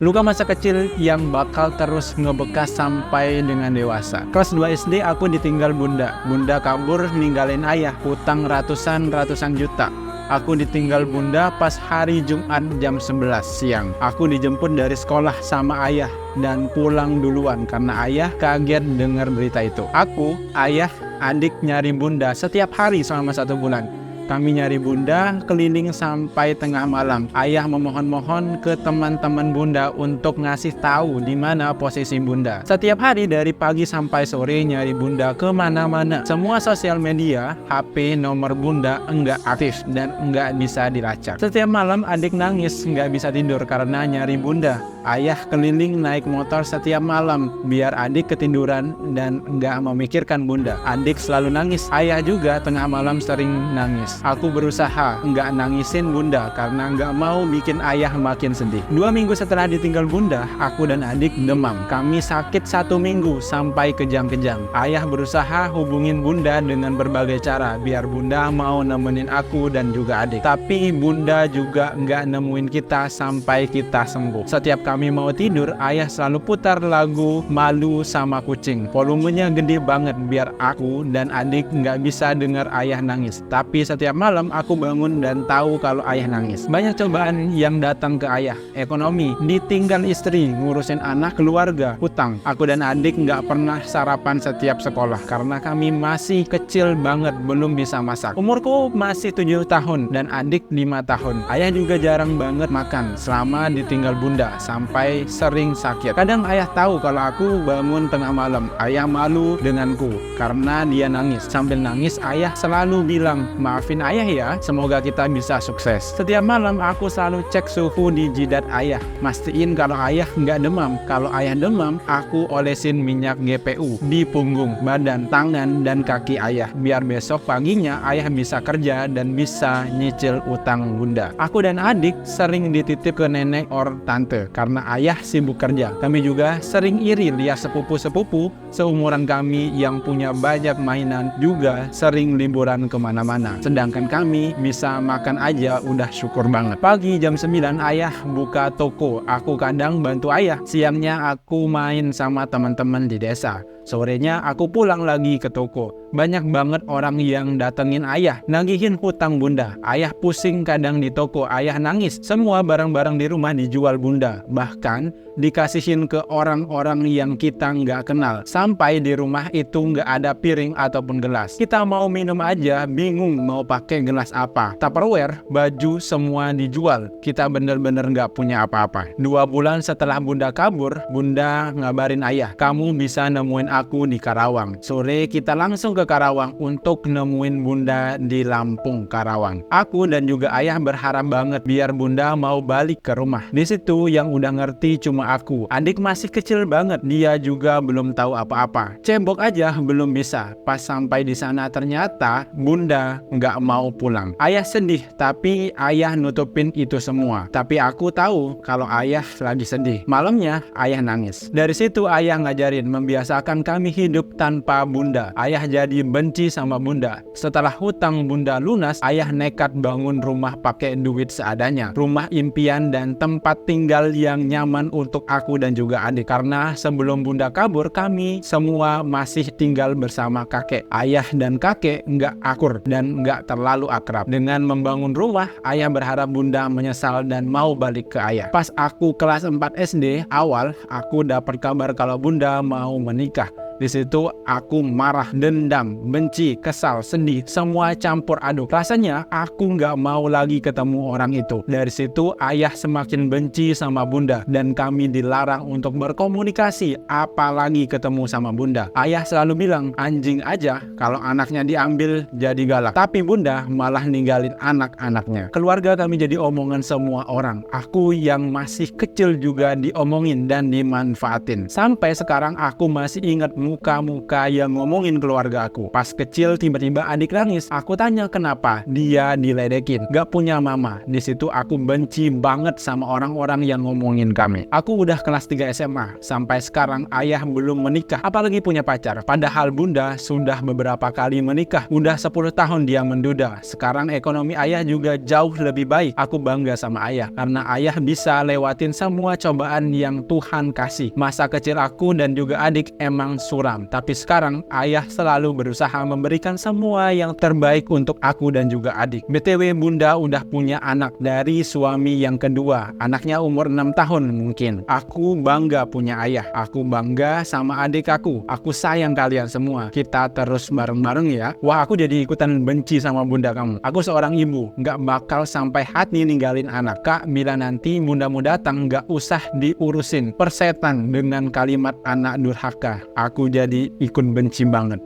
Luka masa kecil yang bakal terus ngebekas sampai dengan dewasa. Kelas 2 SD aku ditinggal bunda. Bunda kabur ninggalin ayah, hutang ratusan juta. Aku ditinggal bunda pas hari Jumat jam 11 siang. Aku dijemput dari sekolah sama ayah dan pulang duluan karena ayah kaget dengar berita itu. Aku, ayah, adik nyari bunda setiap hari selama 1 bulan. Kami nyari bunda keliling sampai tengah malam. Ayah memohon-mohon ke teman-teman bunda untuk ngasih tahu di mana posisi bunda. Setiap hari dari pagi sampai sore nyari bunda kemana-mana. Semua sosial media, HP, nomor bunda enggak aktif dan enggak bisa dilacak. Setiap malam adik nangis enggak bisa tidur karena nyari bunda. Ayah keliling naik motor setiap malam biar adik ketiduran dan enggak memikirkan bunda. Adik selalu nangis. Ayah juga tengah malam sering nangis. Aku berusaha enggak nangisin bunda karena enggak mau bikin ayah makin sedih. 2 minggu setelah ditinggal bunda, aku dan adik demam. Kami sakit 1 minggu sampai kejang-kejang. Ayah berusaha hubungin bunda dengan berbagai cara biar bunda mau nemenin aku dan juga adik. Tapi bunda juga enggak nemuin kita sampai kita sembuh. Setiap kami mau tidur, ayah selalu putar lagu Malu sama Kucing. Volumenya gede banget biar aku dan adik nggak bisa dengar ayah nangis. Tapi setiap malam aku bangun dan tahu kalau ayah nangis. Banyak cobaan yang datang ke ayah. Ekonomi, ditinggal istri, ngurusin anak, keluarga, hutang. Aku dan adik nggak pernah sarapan setiap sekolah karena kami masih kecil banget, belum bisa masak. Umurku masih 7 tahun dan adik 5 tahun. Ayah juga jarang banget makan selama ditinggal bunda sampai sering sakit. Kadang ayah tahu kalau aku bangun tengah malam. Ayah malu denganku karena dia nangis. Sambil nangis ayah selalu bilang, "Maafin ayah ya, semoga kita bisa sukses." Setiap malam aku selalu cek suhu di jidat ayah, mastiin kalau ayah nggak demam. Kalau ayah demam, aku olesin minyak GPU di punggung, badan, tangan, dan kaki ayah biar besok paginya ayah bisa kerja dan bisa nyicil utang bunda. Aku dan adik sering dititip ke nenek or tante karena ayah sibuk kerja. Kami juga sering iri lihat sepupu-sepupu seumuran kami yang punya banyak mainan juga sering liburan kemana-mana. Sedangkan kami bisa makan aja udah syukur banget. Pagi jam 9 ayah buka toko. Aku kadang bantu ayah. Siangnya aku main sama teman-teman di desa. Sorenya aku pulang lagi ke toko. Banyak banget orang yang datengin ayah, nagihin hutang bunda. Ayah pusing kadang di toko, ayah nangis. Semua barang-barang di rumah dijual bunda. Bahkan dikasihin ke orang-orang yang kita nggak kenal. Sampai di rumah itu nggak ada piring ataupun gelas. Kita mau minum aja, bingung mau pakai gelas apa. Tupperware, baju semua dijual. Kita bener-bener nggak punya apa-apa. 2 bulan setelah bunda kabur, bunda ngabarin ayah, "Kamu bisa nemuin aku di Karawang." Sore kita langsung ke Karawang untuk nemuin bunda di Lampung, Karawang. Aku dan juga ayah berharap banget biar bunda mau balik ke rumah. Di situ yang udah ngerti cuma aku. Adik masih kecil banget, dia juga belum tahu apa-apa. Cebok aja belum bisa. Pas sampai di sana ternyata bunda nggak mau pulang. Ayah sedih, tapi ayah nutupin itu semua. Tapi aku tahu kalau ayah lagi sedih. Malamnya ayah nangis. Dari situ ayah ngajarin membiasakan kami hidup tanpa bunda. Ayah jadi benci sama bunda. Setelah hutang bunda lunas, ayah nekat bangun rumah pakai duit seadanya. Rumah impian dan tempat tinggal yang nyaman untuk aku dan juga adik. Karena sebelum bunda kabur, kami semua masih tinggal bersama kakek. Ayah dan kakek nggak akur dan nggak terlalu akrab. Dengan membangun rumah, ayah berharap bunda menyesal dan mau balik ke ayah. Pas aku kelas 4 SD awal, aku dapat kabar kalau bunda mau menikah. Di situ aku marah, dendam, benci, kesal, sedih, semua campur aduk. Rasanya aku nggak mau lagi ketemu orang itu. Dari situ ayah semakin benci sama bunda dan kami dilarang untuk berkomunikasi, apalagi ketemu sama bunda. Ayah selalu bilang, "Anjing aja kalau anaknya diambil jadi galak." Tapi bunda malah ninggalin anak-anaknya. Keluarga kami jadi omongan semua orang. Aku yang masih kecil juga diomongin dan dimanfaatin. Sampai sekarang aku masih ingat muka-muka yang ngomongin keluarga aku. Pas kecil tiba-tiba adik nangis. Aku tanya kenapa, dia diledekin, gak punya mama. Di situ aku benci banget sama orang-orang yang ngomongin kami. Aku udah kelas 3 SMA, sampai sekarang ayah belum menikah, apalagi punya pacar. Padahal bunda sudah beberapa kali menikah, udah 10 tahun dia menduda. Sekarang ekonomi ayah juga jauh lebih baik. Aku bangga sama ayah, karena ayah bisa lewatin semua cobaan yang Tuhan kasih. Masa kecil aku dan juga adik emang suram, tapi sekarang ayah selalu berusaha memberikan semua yang terbaik untuk aku dan juga adik. BTW bunda udah punya anak dari suami yang kedua. Anaknya umur 6 tahun mungkin. Aku bangga punya ayah. Aku bangga sama adik aku. Aku sayang kalian semua. Kita terus bareng-bareng ya. Wah, aku jadi ikutan benci sama bunda kamu. Aku seorang ibu, gak bakal sampai hati ninggalin anak. Kak, bila nanti bundamu datang, gak usah diurusin. Persetan dengan kalimat anak durhaka. Aku jadi ikut benci banget.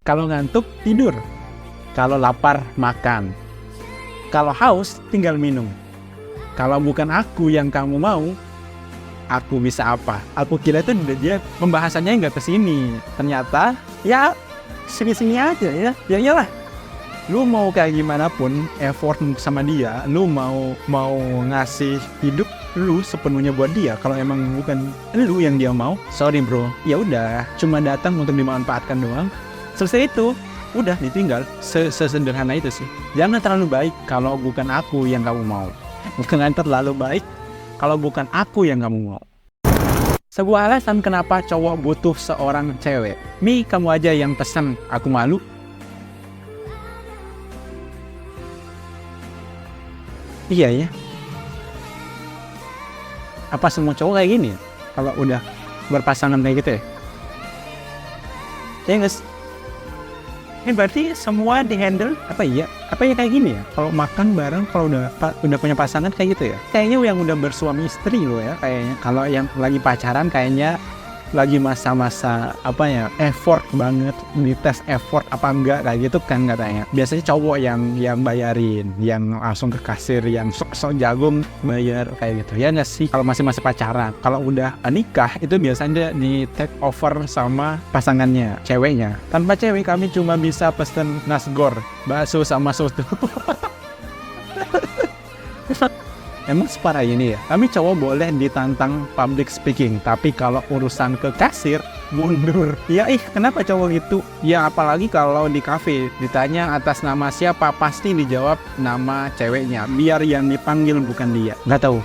Kalau ngantuk, tidur. Kalau lapar, makan. Kalau haus, tinggal minum. Kalau bukan aku yang kamu mau, aku bisa apa? Aku kira itu dia pembahasannya nggak kesini. Ternyata, ya sini-sini aja ya. Ya iyalah. Lu mau kayak gimana pun, effort sama dia, lu mau ngasih hidup lu sepenuhnya buat dia. Kalau emang bukan lu yang dia mau, sorry bro. Ya udah, cuma datang untuk dimanfaatkan doang. Selesai itu, udah ditinggal. Sesederhana itu sih. Jangan terlalu baik kalau bukan aku yang kamu mau. Jangan terlalu baik kalau bukan aku yang kamu mau. Sebuah alasan kenapa cowok butuh seorang cewek. Mi, kamu aja yang pesan, aku malu. Iya ya. Apa semua cowok kayak gini ya? Kalau udah berpasangan kayak gitu ya? Ya guys. Ini berarti semua dihandle apa ya kayak gini ya? Kalau makan bareng, kalau udah punya pasangan kayak gitu ya? Kayaknya yang udah bersuami istri loh ya kayaknya. Kalau yang lagi pacaran kayaknya lagi masa-masa effort banget, dites effort apa enggak kayak gitu kan katanya. Biasanya cowok yang bayarin, yang langsung ke kasir, yang sok jagung bayar kayak gitu. Ya nggak sih? Kalau masih pacaran. Kalau udah nikah itu biasanya di take over sama pasangannya, ceweknya. Tanpa cewek kami cuma bisa pesen nasgor, bakso sama soto. Emang separah ini ya? Kami cowok boleh ditantang public speaking, tapi kalau urusan ke kasir, mundur. Ya kenapa cowok gitu? Ya apalagi kalau di kafe ditanya atas nama siapa, pasti dijawab nama ceweknya, biar yang dipanggil bukan dia. Nggak tahu.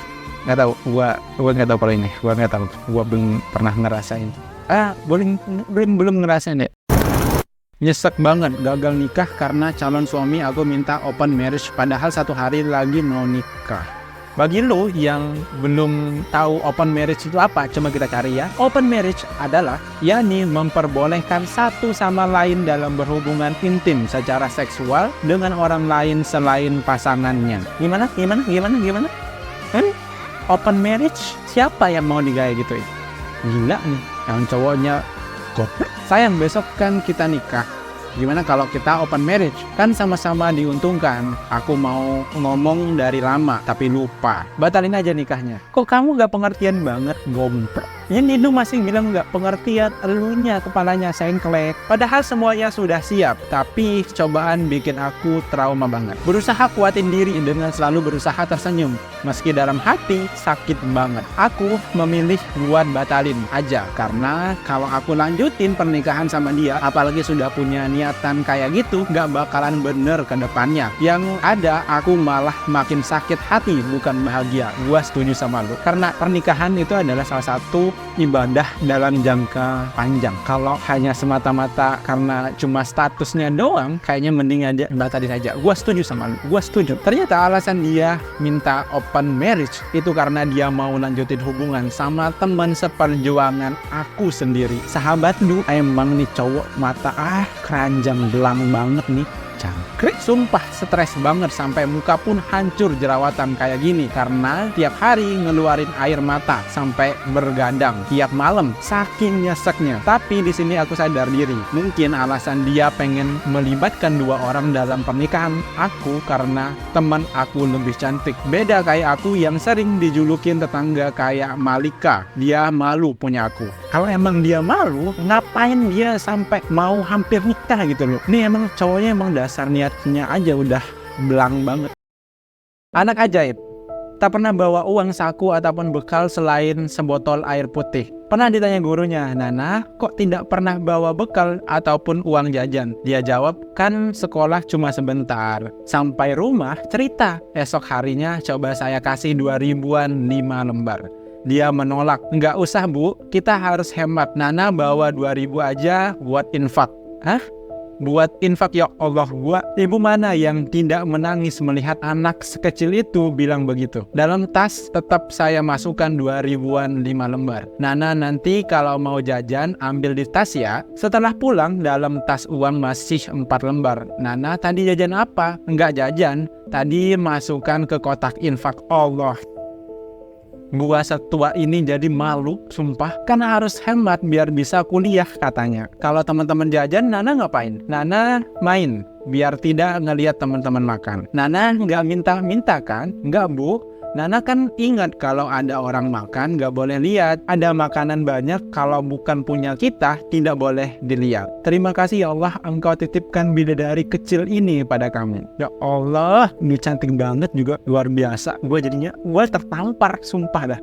Gua nggak tahu kalau ini. Gua nggak tahu. Gua belum pernah ngerasain. Belum ngerasain deh. Nyesek banget gagal nikah karena calon suami aku minta open marriage, padahal 1 hari lagi mau nikah. Bagi lo yang belum tahu open marriage itu apa, coba kita cari ya. Open marriage adalah yakni memperbolehkan satu sama lain dalam berhubungan intim secara seksual dengan orang lain selain pasangannya. Gimana? Open marriage? Siapa yang mau digaya gitu ya? Gila nih, yang cowoknya goblok. Sayang, besok kan kita nikah. Gimana kalau kita open marriage? Kan sama-sama diuntungkan. Aku mau ngomong dari lama, tapi lupa. Batalin aja nikahnya. Kok kamu gak pengertian banget? Gompet. Ini Nino masih bilang gak pengertian. Elunya kepalanya sengklek. Padahal semuanya sudah siap. Tapi cobaan bikin aku trauma banget. Berusaha kuatin diri dengan selalu berusaha tersenyum. Meski dalam hati sakit banget. Aku memilih buat batalin aja. Karena kalau aku lanjutin pernikahan sama dia, apalagi sudah punya niatan kayak gitu, gak bakalan bener ke depannya. Yang ada aku malah makin sakit hati, bukan bahagia. Gua setuju sama lu. Karena pernikahan itu adalah salah satu ibadah dalam jangka panjang. Kalau hanya semata-mata karena cuma statusnya doang, kayaknya mending aja batalin aja. Gua setuju sama lu. Gua setuju. Ternyata alasan dia minta open marriage itu karena dia mau lanjutin hubungan sama teman seperjuangan aku sendiri. Sahabat lu emang nih cowok mata keranjang belang banget nih. Cangkrik, sumpah stres banget sampai muka pun hancur jerawatan kayak gini karena tiap hari ngeluarin air mata sampai bergadang tiap malam saking nyeseknya. Tapi di sini aku sadar diri, mungkin alasan dia pengen melibatkan dua orang dalam pernikahan aku karena teman aku lebih cantik. Beda kayak aku yang sering dijulukin tetangga kayak Malika, dia malu punya aku. Kalau emang dia malu, ngapain dia sampai mau hampir nikah gitu loh. Ini emang cowoknya emang dasar niatnya aja udah belang banget. Anak ajaib, tak pernah bawa uang saku ataupun bekal selain sebotol air putih. Pernah ditanya gurunya, Nana kok tidak pernah bawa bekal ataupun uang jajan? Dia jawab, kan sekolah cuma sebentar. Sampai rumah cerita, esok harinya coba saya kasih 2.000-an 5 lembar. Dia menolak, nggak usah bu, kita harus hemat. Nana bawa 2.000 aja buat infak. Hah? Buat infak, ya Allah, ibu mana yang tidak menangis melihat anak sekecil itu bilang begitu. Dalam tas tetap saya masukkan 2.000-an 5 lembar. Nana nanti kalau mau jajan ambil di tas ya. Setelah pulang dalam tas uang masih 4 lembar. Nana tadi jajan apa? Enggak jajan, tadi masukkan ke kotak infak. Allah, gua setua ini jadi malu, sumpah. Karena harus hemat biar bisa kuliah katanya. Kalau teman-teman jajan, Nana ngapain? Nana main, biar tidak ngelihat teman-teman makan. Nana nggak minta-minta kan? Nggak bu. Nana kan ingat kalau ada orang makan nggak boleh lihat. Ada makanan banyak, kalau bukan punya kita tidak boleh dilihat. Terima kasih ya Allah, Engkau titipkan bidadari kecil ini pada kami. Ya Allah, ini cantik banget juga, luar biasa. Gue jadinya tertampar, sumpah dah.